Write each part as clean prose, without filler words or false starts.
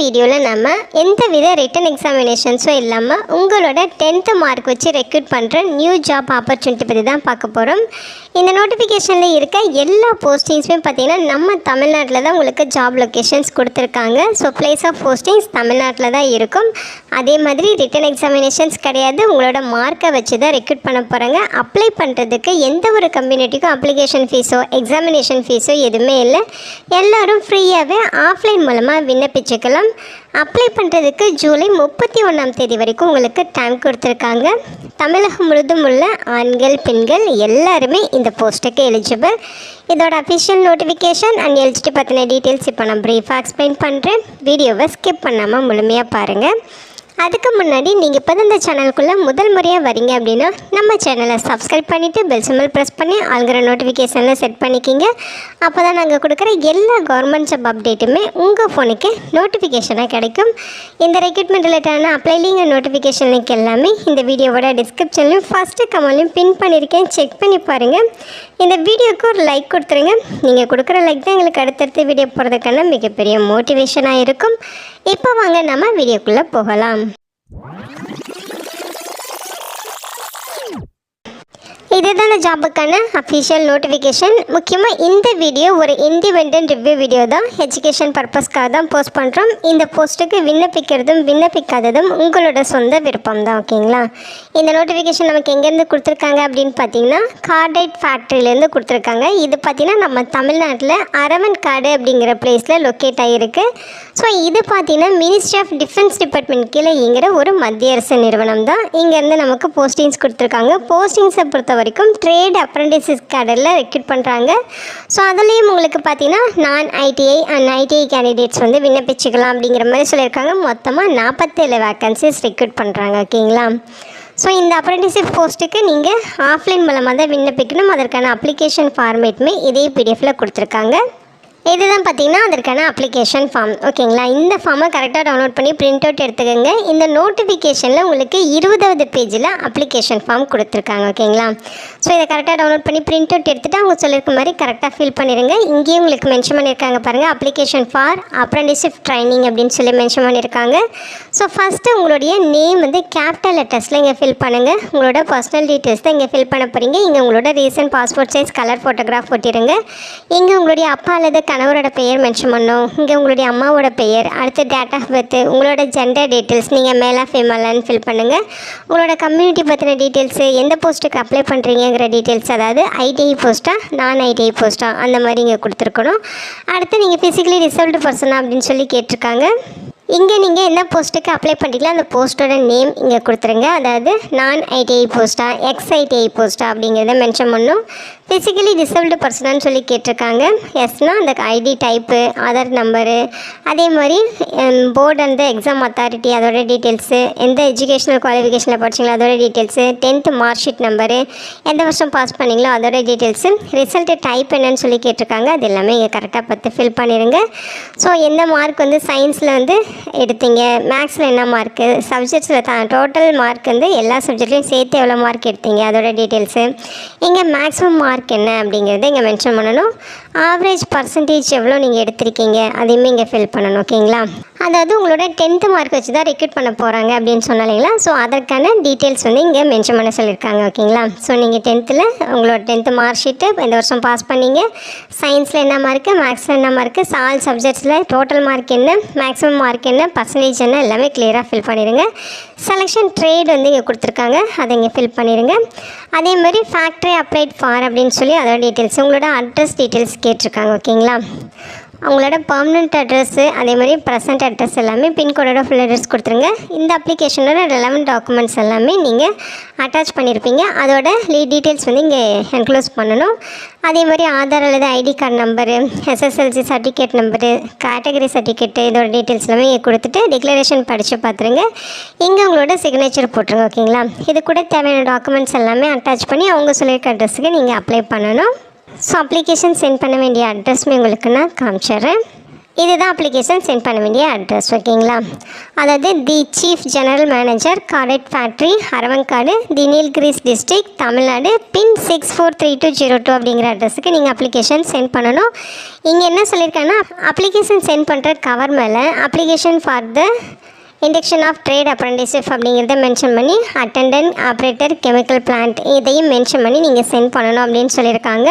வீடியோவில் நம்ம எந்த வித ரிட்டன் எக்ஸாமினேஷன்ஸும் இல்லாமல் உங்களோட 10th மார்க் வச்சு ரெக்ரூட் பண்ணுற நியூ ஜாப் ஆப்பர்ச்சுனிட்டி பற்றி தான் பார்க்க போகிறோம். இந்த நோட்டிஃபிகேஷனில் இருக்க எல்லா போஸ்டிங்ஸுமே பார்த்திங்கன்னா நம்ம தமிழ்நாட்டில் தான் உங்களுக்கு ஜாப் லொக்கேஷன்ஸ் கொடுத்துருக்காங்க. ஸோ பிளேஸ் ஆஃப் போஸ்டிங்ஸ் தமிழ்நாட்டில் தான் இருக்கும். அதே மாதிரி ரிட்டன் எக்ஸாமினேஷன்ஸ் கிடையாது, உங்களோட மார்க்கை வச்சு தான் ரெக்ரூட் பண்ண போகிறாங்க. அப்ளை பண்ணுறதுக்கு எந்த ஒரு கம்யூனிட்டிக்கும் அப்ளிகேஷன் ஃபீஸோ எக்ஸாமினேஷன் ஃபீஸோ எதுவுமே இல்லை. எல்லோரும் ஃப்ரீயாகவே ஆஃப்லைன் மூலமாக விண்ணப்பிச்சுக்கலாம். அப்ளை பண்ணுறதுக்கு ஜூலை 31ஆம் தேதி வரைக்கும் உங்களுக்கு டைம் கொடுத்துருக்காங்க. தமிழகம் முழுதும் உள்ள ஆண்கள் பெண்கள் எல்லாருமே இந்த போஸ்ட்டுக்கு எலிஜிபிள். இதோட அஃபிஷியல் நோட்டிஃபிகேஷன் அண்ட் எலிஜிபிலிட்டி பற்றின டீட்டெயில்ஸ் இப்போ நான் ப்ரீஃபாக எக்ஸ்பிளைன் பண்ணுறேன். வீடியோவை ஸ்கிப் பண்ணாமல் முழுமையாக பாருங்கள். அதுக்கு முன்னாடி நீங்கள் இப்போ இந்த சேனலுக்குள்ளே முதல் முறையாக வரீங்க அப்படின்னா நம்ம சேனலை சப்ஸ்கிரைப் பண்ணிவிட்டு பெல் சிம்பிள் ப்ரெஸ் பண்ணி ஆளுங்கிற நோட்டிஃபிகேஷனில் செட் பண்ணிக்கிங்க. அப்போ தான் நாங்கள் கொடுக்குற எல்லா கவர்மெண்ட் ஜாப் அப்டேட்டுமே உங்கள் ஃபோனுக்கு நோட்டிஃபிகேஷனாக கிடைக்கும். இந்த ரெக்ரூட்மெண்ட் ரிலேட்டடான அப்ளை லிங்க் நோட்டிஃபிகேஷன் லிங்க் எல்லாமே இந்த வீடியோவோட டிஸ்கிரிப்ஷன்லையும் ஃபஸ்ட்டு கமெண்ட்லையும் பின் பண்ணியிருக்கேன், செக் பண்ணி பாருங்கள். இந்த வீடியோவுக்கு ஒரு லைக் கொடுத்துருங்க. நீங்கள் கொடுக்குற லைக் தான் எங்களுக்கு அடுத்தடுத்து வீடியோ போகிறதுக்கான மிகப்பெரிய மோட்டிவேஷனாக இருக்கும். இப்போ வாங்க நம்ம வீடியோக்குள்ளே போகலாம். இதுதான ஜாபுக்கான அஃபிஷியல் நோட்டிஃபிகேஷன். முக்கியமாக இந்த வீடியோ ஒரு இண்டிபெண்டன்ட் ரிவ்யூ வீடியோ தான், எஜுகேஷன் பர்பஸ்க்காக தான் போஸ்ட் பண்ணுறோம். இந்த போஸ்ட்டுக்கு விண்ணப்பிக்கிறதும் விண்ணப்பிக்காததும் உங்களோட சொந்த விருப்பம் தான், ஓகேங்களா? இந்த நோட்டிஃபிகேஷன் நமக்கு எங்கேருந்து கொடுத்துருக்காங்க அப்படின்னு பார்த்தீங்கன்னா கார்டைட் ஃபேக்ட்ரியிலேருந்து கொடுத்துருக்காங்க. இது பார்த்திங்கன்னா நம்ம தமிழ்நாட்டில் அரவன்காடு அப்படிங்கிற பிளேஸில் லொக்கேட் ஆகிருக்கு. ஸோ இது பார்த்திங்கன்னா மினிஸ்ட்ரி ஆஃப் டிஃபென்ஸ் டிபார்ட்மெண்ட் கீழே இயங்குகிற ஒரு மத்திய அரசு நிறுவனம் தான். இங்கேருந்து நமக்கு போஸ்டிங்ஸ் கொடுத்துருக்காங்க. போஸ்டிங்ஸை பொறுத்த வரைக்கும் ட்ரேட் அப்ரெண்டிஸஸ் கேடரில் ரெக்ரூட் பண்ணுறாங்க. ஸோ அதுலேயும் உங்களுக்கு பார்த்தீங்கன்னா நான் ஐடிஐ அண்ட் ஐடிஐ கேண்டிடேட்ஸ் வந்து விண்ணப்பிச்சுக்கலாம் அப்படிங்கிற மாதிரி சொல்லியிருக்காங்க. மொத்தமாக 47 வேக்கன்சிஸ் ரெக்ரூட் பண்ணுறாங்க, ஓகேங்களா? ஸோ இந்த அப்ரெண்டிஸ்ஷிப் போஸ்ட்டுக்கு நீங்கள் ஆஃப்லைன் மூலமாக தான் விண்ணப்பிக்கணும். அதற்கான அப்ளிகேஷன் ஃபார்மேட்டுமே இதே பிடிஎஃப்பில் கொடுத்துருக்காங்க. இதுதான் பார்த்திங்கன்னா அதற்கான அப்ளிகேஷன் ஃபார்ம், ஓகேங்களா? இந்த ஃபார்மை கரெக்டாக டவுன்லோட் பண்ணி பிரிண்ட் அவுட் எடுத்துக்கோங்க. இந்த நோட்டிஃபிகேஷனில் உங்களுக்கு 20வது பேஜில் அப்ளிகேஷன் ஃபார்ம் கொடுத்துருக்காங்க, ஓகேங்களா? ஸோ இதை கரெக்டாக டவுன்லோட் பண்ணி பிரிண்ட் அவுட் எடுத்துகிட்டு அவங்க சொல்லியிருக்க மாதிரி கரெக்டாக ஃபில் பண்ணிடுங்க. இங்கேயும் உங்களுக்கு மென்ஷன் பண்ணியிருக்காங்க பாருங்கள், அப்ளிகேஷன் ஃபார் அப்ரெண்டிஸ்ஷிப் ட்ரைனிங் அப்படின்னு சொல்லி மென்ஷன் பண்ணியிருக்காங்க. ஸோ ஃபஸ்ட்டு உங்களுடைய நேம் வந்து கேபிட்டல் லெட்டர்ஸில் இங்கே ஃபில் பண்ணுங்கள். உங்களோட பர்சனல் டீட்டெயில்ஸ் தான் இங்கே ஃபில் பண்ண போகிறீங்க. இங்கே உங்களோட recent passport size colour photograph ஒட்டிடுங்க. இங்கே உங்களுடைய அப்பா அல்லது கணவரோட பெயர் மென்ஷன் பண்ணணும். இங்கே உங்களுடைய அம்மாவோட பெயர், அடுத்து டேட் ஆஃப் பர்த், உங்களோட ஜெண்டர் டீட்டெயில்ஸ், நீங்கள் மேலா ஃபீமேலான்னு ஃபில் பண்ணுங்கள். உங்களோட கம்யூனிட்டி பற்றின டீட்டெயில்ஸு, எந்த போஸ்ட்டுக்கு அப்ளை பண்ணுறீங்கிற டீட்டெயில்ஸ், அதாவது ஐடிஐ போஸ்ட்டா நான் ஐடிஐ போஸ்ட்டா அந்த மாதிரி இங்கே கொடுத்துருக்கணும். அடுத்து நீங்கள் ஃபிசிக்கலி டிசேபிள்டு பர்சனா அப்படின்னு சொல்லி கேட்டிருக்காங்க. இங்கே நீங்கள் என்ன போஸ்ட்டுக்கு அப்ளை பண்ணுறீங்களோ அந்த போஸ்ட்டோட நேம் இங்கே கொடுத்துருங்க. அதாவது நான் ஐடிஐ போஸ்ட்டா எக்ஸ் ஐடிஐ போஸ்ட்டா அப்படிங்கிறத மென்ஷன் பண்ணணும். ஃபிசிக்கலி டிசேபிள்டு பர்சனான்னு சொல்லி கேட்டிருக்காங்க. எஸ்னால் அந்த ஐடி டைப்பு, ஆதார் நம்பரு, அதே மாதிரி போர்டு அந்த எக்ஸாம் அத்தாரிட்டி அதோட டீட்டெயில்ஸு, எந்த எஜுகேஷனல் குவாலிஃபிகேஷனில் படிச்சிங்களோ அதோட details, 10th mark sheet number, எந்த வருஷம் பாஸ் பண்ணிங்களோ அதோட டீட்டெயில்ஸு, ரிசல்ட்டு டைப் என்னன்னு சொல்லி கேட்டிருக்காங்க. அது எல்லாமே இங்கே கரெக்டாக பார்த்து ஃபில் பண்ணிடுங்க. ஸோ எந்த மார்க் வந்து சயின்ஸில் வந்து எடுத்தீங்க, மேக்ஸில் என்ன மார்க்கு, சப்ஜெக்ட்ஸில் டோட்டல் மார்க் வந்து எல்லா சப்ஜெக்ட்லையும் சேர்த்து எவ்வளோ மார்க் எடுத்தீங்க அதோட டீட்டெயில்ஸு, இங்கே மேக்ஸிமம் மார்க் என்ன அப்படிங்கிறத இங்கே மென்ஷன் பண்ணணும். ஆவரேஜ் பர்சன்டேஜ் எவ்வளோ நீங்கள் எடுத்திருக்கீங்க அதையுமே இங்கே ஃபில் பண்ணணும், ஓகேங்களா? அதாவது உங்களோட 10th மார்க் வச்சு தான் ரெக்ரூட் பண்ண போகிறாங்க அப்படின்னு சொன்னாலிங்களா. ஸோ அதற்கான டீட்டெயில்ஸ் வந்து இங்கே மென்ஷன் பண்ண சொல்லியிருக்காங்க, ஓகேங்களா? ஸோ நீங்கள் 10th உங்களோட 10th மார்க் ஷீட்டு இந்த வருஷம் பாஸ் பண்ணீங்க, சயின்ஸில் என்ன மார்க்கு, மேக்ஸில் என்ன மார்க்கு, ஆல் சப்ஜெக்ட்ஸில் டோட்டல் மார்க் என்ன, மேக்ஸிமம் மார்க் என்ன, பர்சன்டேஜ் என்ன எல்லாமே கிளியராக ஃபில் பண்ணிடுங்க. செலெக்ஷன் ட்ரேட் வந்து இங்கே கொடுத்துருக்காங்க, அதை இங்கே ஃபில் பண்ணிடுங்க. அதே மாதிரி ஃபேக்ட்ரி அப்ளைட் ஃபார் அப்படின்னு சொல்லி அதோட டீட்டெயில்ஸ், உங்களோட அட்ரஸ் டீட்டெயில்ஸ் கேட்டிருக்காங்க, ஓகேங்களா? அவங்களோட பர்மனெண்ட் அட்ரஸ்ஸு அதே மாதிரி ப்ரெசென்ட் அட்ரஸ் எல்லாமே பின்கோடோட ஃபுல் அட்ரஸ் கொடுத்துருங்க. இந்த அப்ளிகேஷனோட ரெலவெண்ட் டாக்குமெண்ட்ஸ் எல்லாமே நீங்கள் அட்டாச் பண்ணியிருப்பீங்க, அதோட டீட்டெயில்ஸ் வந்து இங்கே என்க்ளோஸ் பண்ணணும். அதே மாதிரி ஆதார் அல்லது ID card number, SSLC certificate number, category certificate இதோட டீட்டெயில்ஸ் எல்லாமே இங்கே கொடுத்துட்டு டிக்ளரேஷன் படித்து பார்த்துருங்க. இங்கே உங்களோட சிக்னேச்சர் போட்டுருங்க, ஓகேங்களா? இது கூட தேவையான டாக்குமெண்ட்ஸ் எல்லாமே அட்டாச் பண்ணி அவங்க சொல்லியிருக்க அட்ரஸுக்கு நீங்கள் அப்ளை பண்ணணும். ஸோ அப்ளிகேஷன் சென்ட் பண்ண வேண்டிய அட்ரஸ்மே உங்களுக்கு நான் காமிச்சிட்றேன். இதுதான் அப்ளிகேஷன் சென்ட் பண்ண வேண்டிய அட்ரஸ். ஓகேங்களா? அதாவது the chief general manager, cordite factory, Aravankadu, the Nilgiris district, Tamil Nadu, pin 643202 அப்படிங்கிற அட்ரஸுக்கு நீங்கள் அப்ளிகேஷன் சென்ட் பண்ணணும். இங்கே என்ன சொல்லியிருக்காங்கன்னா, அப்ளிகேஷன் சென்ட் பண்ணுற கவர் மேலே application for the induction of trade apprenticeship அப்படிங்கிறத மென்ஷன் பண்ணி அட்டெண்டன்ட் ஆப்ரேட்டர் கெமிக்கல் பிளான்ட் இதையும் மென்ஷன் பண்ணி நீங்கள் சென்ட் பண்ணணும் அப்படின்னு சொல்லியிருக்காங்க.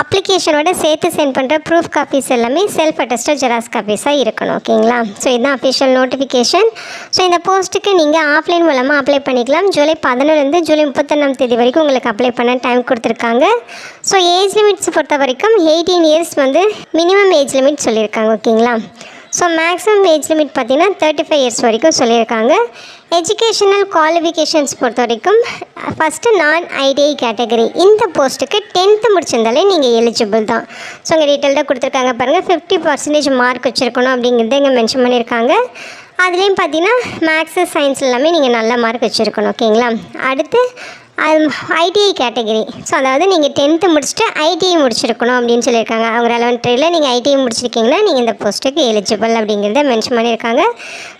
அப்ளிகேஷனோட சேர்த்து சென்ட் பண்ணுற ப்ரூஃப் காப்பீஸ் எல்லாமே செல்ஃப் அட்டஸ்டட் ஜெராக்ஸ் காப்பீஸாக இருக்கணும். ஓகேங்களா? ஸோ இதுதான் அஃபிஷியல் நோட்டிஃபிகேஷன். ஸோ இந்த போஸ்ட்டுக்கு நீங்கள் ஆஃப்லைன் மூலமாக அப்ளை பண்ணிக்கலாம். ஜூலை 11 ஜூலை 31 வரைக்கும் உங்களுக்கு அப்ளை பண்ண டைம் கொடுத்துருக்காங்க. ஸோ ஏஜ் லிமிட்ஸ் பொறுத்த வரைக்கும் 18 இயர்ஸ் மினிமம் ஏஜ் லிமிட் சொல்லியிருக்காங்க. ஓகேங்களா? ஸோ மேக்ஸிமம் ஏஜ் லிமிட் பார்த்திங்கன்னா 35 இயர்ஸ் வரைக்கும் சொல்லியிருக்காங்க. எஜுகேஷனல் குவாலிஃபிகேஷன்ஸ் பொறுத்த வரைக்கும் ஃபஸ்ட்டு நான் ஐடிஐ கேட்டகரி இந்த போஸ்ட்டுக்கு 10th முடிச்சிருந்தாலே நீங்கள் எலிஜிபிள் தான். ஸோ இங்கே டீட்டெயில்டாக கொடுத்துருக்காங்க பாருங்கள். 50% மார்க் வச்சுருக்கணும் அப்படிங்கிறத இங்கே மென்ஷன் பண்ணியிருக்காங்க. அதுலேயும் பார்த்தீங்கன்னா மேக்ஸு சயின்ஸ் எல்லாமே நீங்கள் நல்ல மார்க் வச்சுருக்கணும். ஓகேங்களா? அடுத்து ஐடிஐ கேட்டகரி. ஸோ அதாவது நீங்கள் 10th முடிச்சுட்டு ஐடிஐ முடிச்சிருக்கணும் அப்படின்னு சொல்லியிருக்காங்க. அவங்க ரெலவென்ட் ட்ரேடில் நீங்கள் ஐடிஐ முடிச்சிருக்கீங்கன்னா நீங்கள் இந்த போஸ்ட்டுக்கு எலிஜிபிள் அப்படிங்கிறத மென்ஷன் பண்ணியிருக்காங்க.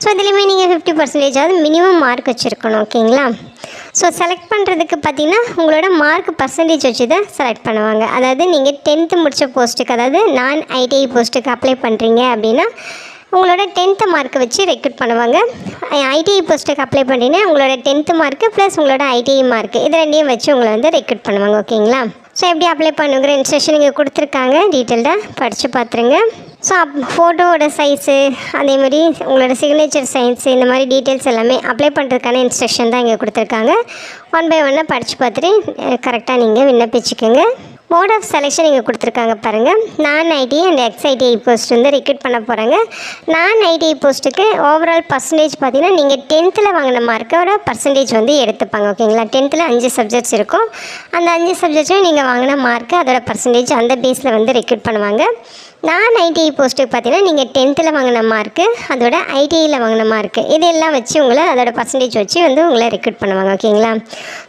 ஸோ இதுலேயுமே நீங்கள் 50% மினிமம் மார்க் வச்சுருக்கணும். ஓகேங்களா? ஸோ செலக்ட் பண்ணுறதுக்கு பார்த்திங்கன்னா உங்களோட மார்க் பர்சன்டேஜ் வச்சு தான் செலக்ட் பண்ணுவாங்க. அதாவது நீங்கள் 10th முடித்த போஸ்ட்டுக்கு, அதாவது நான் ஐடிஐ போஸ்ட்டுக்கு அப்ளை பண்ணுறீங்க அப்படின்னா உங்களோட 10th மார்க்கை வச்சு ரெக்ரூட் பண்ணுவாங்க. ஐடிஐ போஸ்ட்டுக்கு அப்ளை பண்ணிங்கன்னா உங்களோட 10th மார்க்கு ப்ளஸ் உங்களோட ஐடிஐ மார்க்கு இது ரெண்டையும் வச்சு உங்களை வந்து ரெக்ரூட் பண்ணுவாங்க. ஓகேங்களா? ஸோ எப்படி அப்ளை பண்ணுங்கிற இன்ஸ்ட்ரக்ஷன் இங்கே கொடுத்துருக்காங்க. டீட்டெயில்டாக படித்து பார்த்துருங்க. ஸோ ஃபோட்டோவோட சைஸு, அதேமாதிரி உங்களோட சிக்னேச்சர் சைன்ஸு, இந்த மாதிரி டீட்டெயில்ஸ் எல்லாமே அப்ளை பண்ணுறதுக்கான இன்ஸ்ட்ரக்ஷன் தான் இங்கே கொடுத்துருக்காங்க. 1 by 1 படித்து பார்த்துட்டு கரெக்டாக நீங்கள் விண்ணப்பிச்சுக்கோங்க. மோட் ஆஃப் செலெக்ஷன் இங்கே கொடுத்துருக்காங்க பாருங்கள். நான் ஐடிஐ அண்ட் எக்ஸ்ஐடிஐ போஸ்ட் வந்து ரெக்ரூட் பண்ண போகிறாங்க. நான் ஐடிஐ போஸ்ட்டுக்கு ஓவரால் பர்சன்டேஜ் பார்த்தீங்கன்னா நீங்கள் 10th வாங்கின மார்க்கோட பர்சன்டேஜ் வந்து எடுத்துப்பாங்க. ஓகேங்களா? 10th 5 சப்ஜெக்ட்ஸ் இருக்கும். அந்த 5 சப்ஜெக்ட்ஸும் நீங்கள் வாங்கின மார்க்கு அதோட பர்சன்டேஜ் அந்த பேஸில் வந்து ரெக்ரூட் பண்ணுவாங்க. நான் ஐடிஐ போஸ்ட்டுக்கு பார்த்தீங்கன்னா நீங்கள் 10th வாங்கின மார்க்கு அதோட ஐடிஐயில் வாங்கின மார்க்கு இதெல்லாம் வச்சு உங்களை அதோட பர்சன்டேஜ் வச்சு வந்து உங்களை ரெக்ரூட் பண்ணுவாங்க. ஓகேங்களா?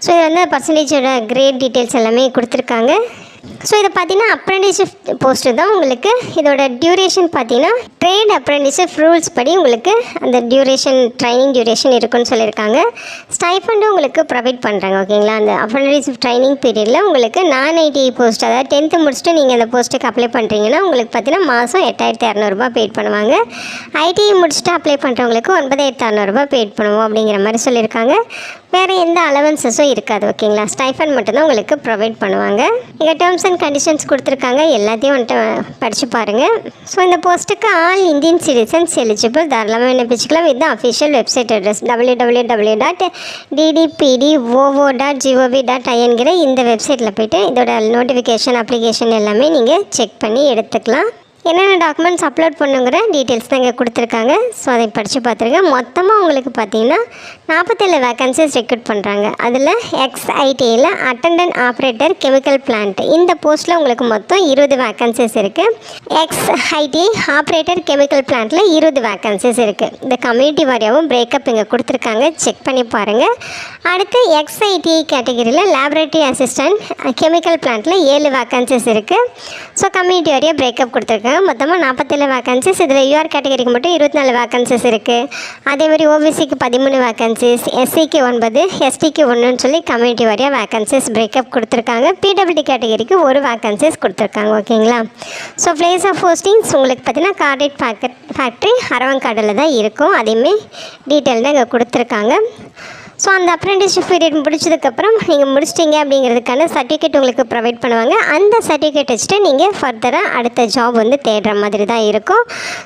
ஸோ இது வந்து பர்சன்டேஜோட கிரேட் டீட்டெயில்ஸ் எல்லாமே கொடுத்துருக்காங்க. ஸோ இதை பார்த்தீங்கன்னா அப்ரெண்டிஸ்ஷிப் போஸ்ட்டு தான். உங்களுக்கு இதோட டியூரேஷன் பார்த்தீங்கன்னா ட்ரேட் அப்ரெண்டிஸ்ஷிப் ரூல்ஸ் படி உங்களுக்கு அந்த ட்ரைனிங் டியூரேஷன் இருக்குன்னு சொல்லியிருக்காங்க. ஸ்டைஃபண்டும் உங்களுக்கு ப்ரொவைட் பண்ணுறாங்க. ஓகேங்களா? அந்த அப்ரெண்டிஸ்ஷிப் ட்ரைனிங் பீரியடில் உங்களுக்கு நான் ஐடிஐ போஸ்ட், அதாவது 10th முடிச்சுட்டு நீங்கள் அந்த போஸ்ட்டுக்கு அப்ளை பண்ணுறீங்கன்னா உங்களுக்கு பார்த்தீங்கன்னா மாதம் 8200 பெய்ட் பண்ணுவாங்க. ஐடிஐ முடிச்சுட்டு அப்ளை பண்ணுறவங்களுக்கு 9600 பெய்ட் பண்ணுவோம் அப்படிங்கிற மாதிரி சொல்லியிருக்காங்க. வேறு எந்த அலவன்சஸும் இருக்காது. ஓகேங்களா? ஸ்டைஃபண்ட் மட்டும்தான் உங்களுக்கு ப்ரொவைட் பண்ணுவாங்க. இங்கே டேர்ம்ஸ் அண்ட் கண்டிஷன்ஸ் கொடுத்துருக்காங்க. எல்லாத்தையும் வந்துட்டு படித்து பாருங்கள். ஸோ இந்த போஸ்ட்டுக்கு ஆல் இந்தியன் சிட்டிசன்ஸ் எலிஜிபிள். தாராளமாக விண்ணப்பிச்சுக்கலாம். இதுதான் அஃபிஷியல் வெப்சைட் அட்ரஸ் www.ddpdoo.gov.in இந்த வெப்சைட்டில் போய்ட்டு இதோட நோட்டிஃபிகேஷன் அப்ளிகேஷன் எல்லாமே நீங்கள் செக் பண்ணி எடுத்துக்கலாம். என்னென்ன டாக்குமெண்ட்ஸ் அப்லோட் பண்ணுங்கிற டீட்டெயில்ஸ் தான் இங்கே கொடுத்துருக்காங்க. ஸோ அதை படித்து பார்த்துருங்க. மொத்தமாக உங்களுக்கு பார்த்தீங்கன்னா 47 வேக்கன்சிஸ் ரெக்ரூட் பண்ணுறாங்க. அதில் எக்ஸ்ஐடியில் அட்டெண்டன்ட் ஆப்ரேட்டர் கெமிக்கல் பிளான்ட் இந்த போஸ்ட்டில் உங்களுக்கு மொத்தம் 20 வேக்கன்சிஸ் இருக்குது. எக்ஸ்ஐடி ஆப்ரேட்டர் கெமிக்கல் பிளான்ட்டில் 20 வேக்கன்சிஸ் இருக்குது. இந்த கம்யூனிட்டி வாரியாகவும் பிரேக்கப் இங்கே கொடுத்துருக்காங்க. செக் பண்ணி பாருங்கள். அடுத்து எக்ஸ்ஐடி கேட்டகரியில் லேபரேட்டரி அசிஸ்டன்ட் கெமிக்கல் பிளான்ட்டில் 7 வேக்கன்சிஸ் இருக்குது. ஸோ கம்யூனிட்டி வாரியாக பிரேக்கப் கொடுத்துருக்காங்க. மொத்தமாக 47 வேக்கன்சிஸ். இதில் யூஆர் கேட்டகரிக்கு மட்டும் 24 வேக்கன்சிஸ் இருக்குது. அதேமாதிரி ஓபிசிக்கு 13 வேக்கன்சிஸ், எஸ்சிக்கு 9, எஸ்டிக்கு 1ன்னு சொல்லி கம்யூனிட்டி வாரியாக வேக்கன்சிஸ் பிரேக்கப் கொடுத்துருக்காங்க. பிடபிள்யூடி கேட்டகரிக்கு 1 வேக்கன்சிஸ் கொடுத்துருக்காங்க. ஓகேங்களா? ஸோ பிளேஸ் ஆஃப் போஸ்டிங்ஸ் உங்களுக்கு பார்த்தீங்கன்னா கார்டெட் ஃபேக்ட்ரி அரவங்காடில் தான் இருக்கும். அதையுமே டீட்டெயில்டாக இங்கே கொடுத்துருக்காங்க. ஸோ அந்த அப்ரெண்டிஸ்ஷிப் பீரியட் முடிச்சதுக்கப்புறம் நீங்கள் முடிச்சிட்டிங்க அப்படிங்கிறதுக்கான சர்டிஃபிகேட் உங்களுக்கு ப்ரொவைட் பண்ணுவாங்க. அந்த சர்டிஃபிகேட் வச்சுட்டு நீங்கள் ஃபர்தராக அடுத்த ஜாப் வந்து தேடுற மாதிரி தான் இருக்கும்.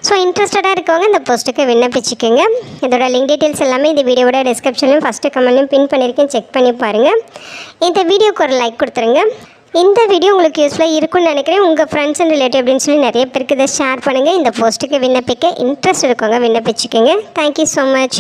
ஸோ இன்ட்ரெஸ்டடாக இருக்கவங்க இந்த போஸ்ட்டுக்கு விண்ணப்பிச்சுக்கோங்க. இதோட லிங்க் டீட்டெயில்ஸ் எல்லாமே இந்த வீடியோட டிஸ்கிரிப்ஷன்லையும் ஃபஸ்ட்டு கமெண்ட்லையும் பின் பண்ணியிருக்கேன். செக் பண்ணி பாருங்கள். இந்த வீடியோக்கு ஒரு லைக் கொடுத்துருங்க. இந்த வீடியோ உங்களுக்கு யூஸ்ஃபுல்லாக இருக்கும்னு நினைக்கிறேன். உங்கள் ஃப்ரெண்ட்ஸ் அண்ட் ரிலேட்டிவ் அப்படின்னு சொல்லி நிறைய பேருக்கு இதை ஷேர் பண்ணுங்கள். இந்த போஸ்ட்டுக்கு விண்ணப்பிக்க இன்ட்ரெஸ்ட் இருக்கவங்க விண்ணப்பிச்சுக்கோங்க. Thank you so much.